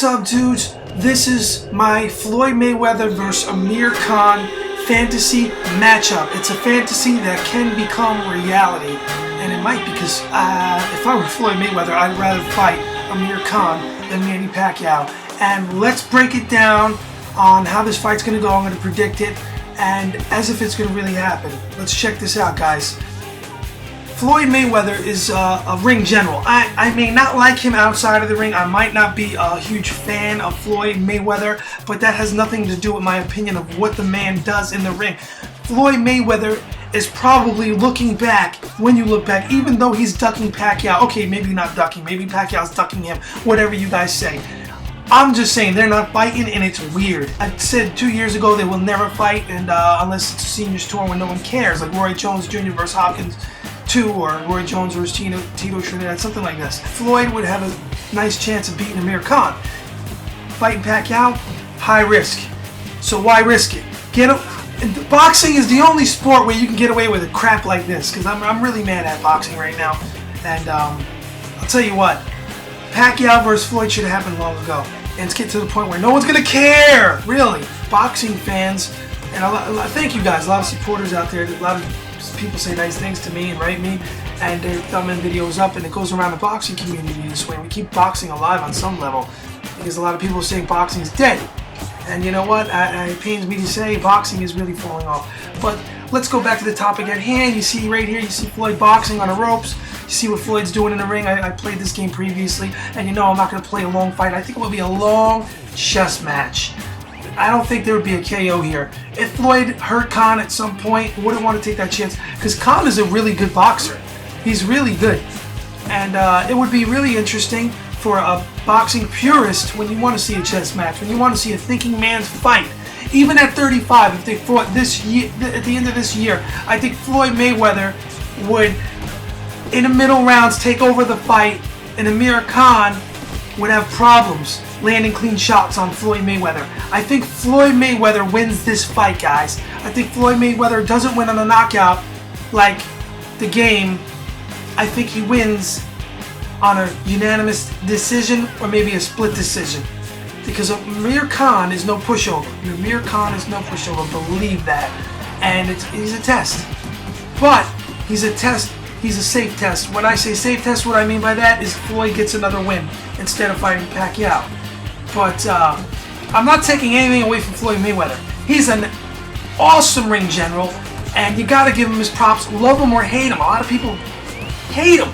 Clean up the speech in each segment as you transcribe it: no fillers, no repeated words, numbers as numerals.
What's up, dudes? This is my Floyd Mayweather vs. Amir Khan fantasy matchup. It's a fantasy that can become reality, and it might, because if I were Floyd Mayweather, I'd rather fight Amir Khan than Manny Pacquiao. And let's break it down on how this fight's going to go. I'm going to predict it, and as if it's going to really happen. Let's check this out, guys. Floyd Mayweather is a ring general. I may not like him outside of the ring. I might not be a huge fan of Floyd Mayweather, but that has nothing to do with my opinion of what the man does in the ring. Floyd Mayweather is probably looking back, when you look back, even though he's ducking Pacquiao. Okay, maybe not ducking. Maybe Pacquiao's ducking him. Whatever you guys say. I'm just saying they're not fighting, and it's weird. I said 2 years ago they will never fight, and unless it's a seniors tour when no one cares, like Roy Jones Jr. versus Hopkins 2, or Roy Jones versus Tito Trinidad, something like this. Floyd would have a nice chance of beating Amir Khan. Fighting Pacquiao, high risk. So why risk it? Boxing is the only sport where you can get away with a crap like this, because I'm really mad at boxing right now. And I'll tell you what, Pacquiao versus Floyd should have happened long ago. And it's getting to the point where no one's gonna care, really. Boxing fans, and thank you guys, a lot of supporters out there, a lot of people say nice things to me and write me, and they're thumbing videos up, and it goes around the boxing community this way. We keep boxing alive on some level, because a lot of people are saying boxing is dead. And you know what? It pains me to say boxing is really falling off. But let's go back to the topic at hand. You see right here, you see Floyd boxing on the ropes. You see what Floyd's doing in the ring. I played this game previously, and you know I'm not going to play a long fight. I think it will be a long chess match. I don't think there would be a KO here. If Floyd hurt Khan at some point, wouldn't want to take that chance, because Khan is a really good boxer. He's really good. And it would be really interesting for a boxing purist when you want to see a chess match, when you want to see a thinking man's fight. Even at 35, if they fought this year, at the end of this year, I think Floyd Mayweather would, in the middle rounds, take over the fight, and Amir Khan would have problems landing clean shots on Floyd Mayweather. I think Floyd Mayweather wins this fight, guys. I think Floyd Mayweather doesn't win on a knockout like the game. I think he wins on a unanimous decision, or maybe a split decision. Because Amir Khan is no pushover. Amir Khan is no pushover, believe that. And he's a test. But he's a test. He's a safe test. When I say safe test, what I mean by that is Floyd gets another win instead of fighting Pacquiao. But I'm not taking anything away from Floyd Mayweather. He's an awesome ring general, and you gotta give him his props. Love him or hate him. A lot of people hate him.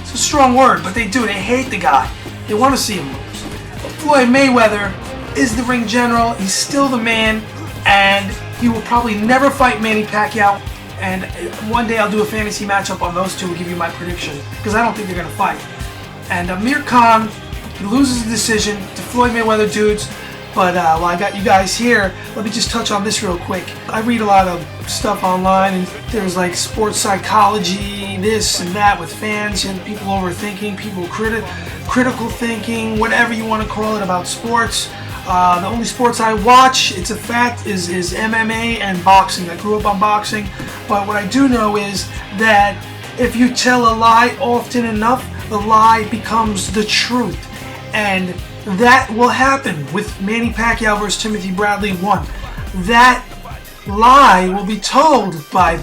It's a strong word, but they do. They hate the guy. They want to see him lose. But Floyd Mayweather is the ring general. He's still the man, and he will probably never fight Manny Pacquiao. And one day I'll do a fantasy matchup on those two and give you my prediction, because I don't think they're going to fight. And Amir Khan loses the decision to Floyd Mayweather, dudes. But while I got you guys here, let me just touch on this real quick. I read a lot of stuff online, and there's like sports psychology, this and that, with fans and people overthinking, people critical thinking, whatever you want to call it, about sports. The only sports I watch, it's a fact, is MMA and boxing. I grew up on boxing, but what I do know is that if you tell a lie often enough, the lie becomes the truth. And that will happen with Manny Pacquiao versus Timothy Bradley 1. That lie will be told by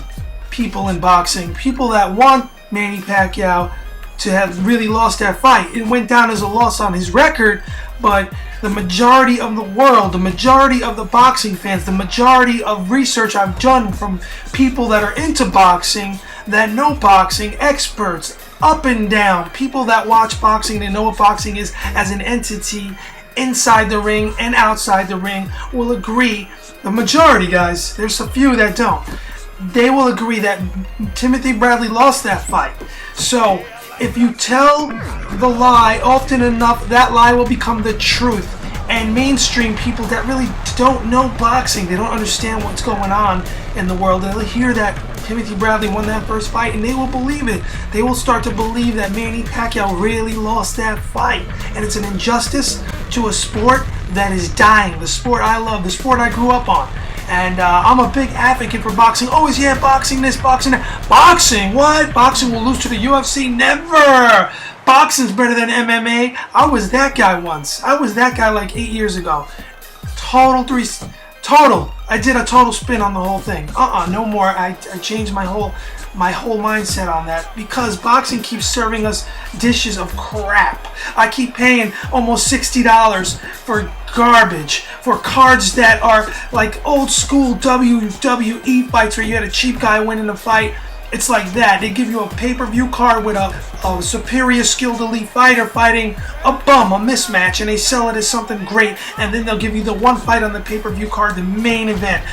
people in boxing, people that want Manny Pacquiao to have really lost that fight. It went down as a loss on his record, but the majority of the world, the majority of the boxing fans, the majority of research I've done from people that are into boxing, that know boxing, experts, up and down, people that watch boxing and know what boxing is as an entity inside the ring and outside the ring, will agree, the majority, guys, there's a few that don't, they will agree that Timothy Bradley lost that fight. So if you tell the lie often enough, that lie will become the truth. And mainstream people that really don't know boxing, they don't understand what's going on in the world, they'll hear that Timothy Bradley won that first fight, and they will believe it. They will start to believe that Manny Pacquiao really lost that fight. And it's an injustice to a sport that is dying. The sport I love, the sport I grew up on. And I'm a big advocate for boxing. Always, yeah, boxing this, boxing that. Boxing? What? Boxing will lose to the UFC? Never! Boxing's better than MMA. I was that guy once. I was that guy like 8 years ago. Total. I did a total spin on the whole thing. No more. I changed my whole mindset on that because boxing keeps serving us dishes of crap. I keep paying almost $60 for garbage, for cards that are like old school WWE fights where you had a cheap guy winning a fight. It's like that. They give you a pay-per-view card with a superior skilled elite fighter fighting a bum, a mismatch, and they sell it as something great, and then they'll give you the one fight on the pay-per-view card, the main event.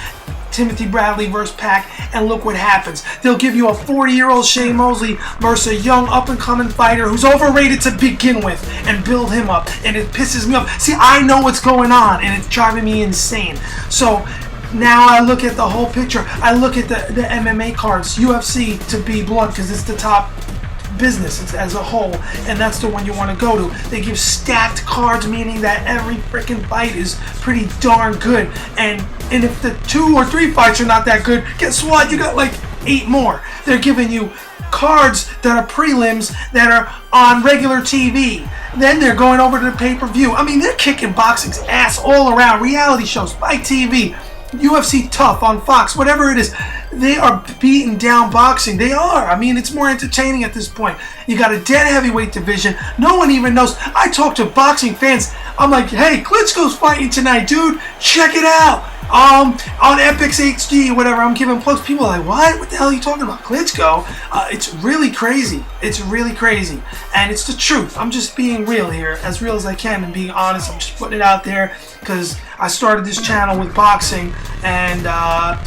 Timothy Bradley versus Pac, and look what happens. They'll give you a 40-year-old Shane Mosley versus a young up-and-coming fighter who's overrated to begin with and build him up, and it pisses me off. See, I know what's going on, and it's driving me insane. So now I look at the whole picture. I look at the MMA cards, UFC to be blunt, because it's the top business as a whole, and that's the one you want to go to. They give stacked cards, meaning that every freaking fight is pretty darn good, and if the 2 or 3 fights are not that good, guess what? You got like 8 more. They're giving you cards that are prelims that are on regular TV. Then they're going over to the pay-per-view. I mean, they're kicking boxing's ass all around. Reality shows, Fight TV, UFC Tough on Fox, whatever it is. They are beating down boxing. They are. I mean, it's more entertaining at this point. You got a dead heavyweight division. No one even knows. I talk to boxing fans. I'm like, hey, Klitschko's fighting tonight, dude. Check it out. On Epix HD, whatever. I'm giving plugs. People are like, what? What the hell are you talking about? Klitschko? It's really crazy. It's really crazy. And it's the truth. I'm just being real here, as real as I can, and being honest. I'm just putting it out there because I started this channel with boxing and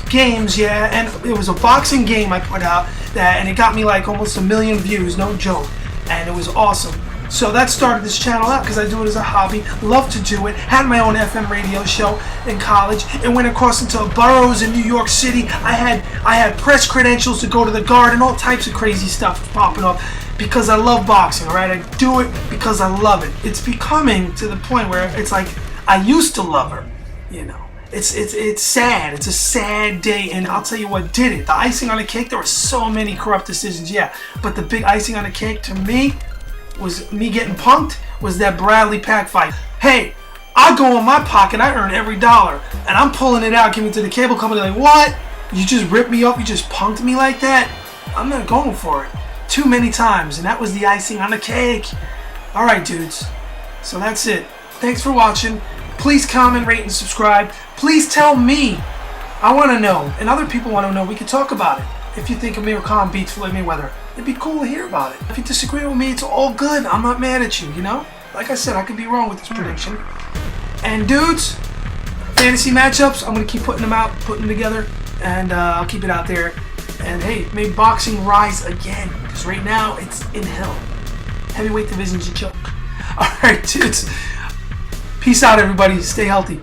games, yeah. And it was a boxing game I put out, and it got me like almost 1 million views, no joke. And it was awesome. So that started this channel out because I do it as a hobby, love to do it, had my own FM radio show in college, and went across into boroughs in New York City. I had press credentials to go to the Guard and all types of crazy stuff popping up because I love boxing, all right? I do it because I love it. It's becoming to the point where it's like I used to love her, you know. It's sad. It's a sad day, and I'll tell you what did it. The icing on the cake, there were so many corrupt decisions, yeah, but the big icing on the cake to me was me getting punked, was that Bradley Pac fight. Hey, I go in my pocket, I earn every dollar, and I'm pulling it out, giving it to the cable company like, what? You just ripped me off, you just punked me like that? I'm not going for it. Too many times, and that was the icing on the cake. Alright, dudes. So that's it. Thanks for watching. Please comment, rate, and subscribe. Please tell me. I want to know, and other people want to know. We can talk about it. If you think Amir Khan beats Floyd Mayweather, it'd be cool to hear about it. If you disagree with me, it's all good. I'm not mad at you, you know? Like I said, I could be wrong with this prediction. And dudes, fantasy matchups, I'm going to keep putting them out, putting them together, and I'll keep it out there. And hey, may boxing rise again, because right now it's in hell. Heavyweight division's a joke. Alright, dudes. Peace out, everybody. Stay healthy.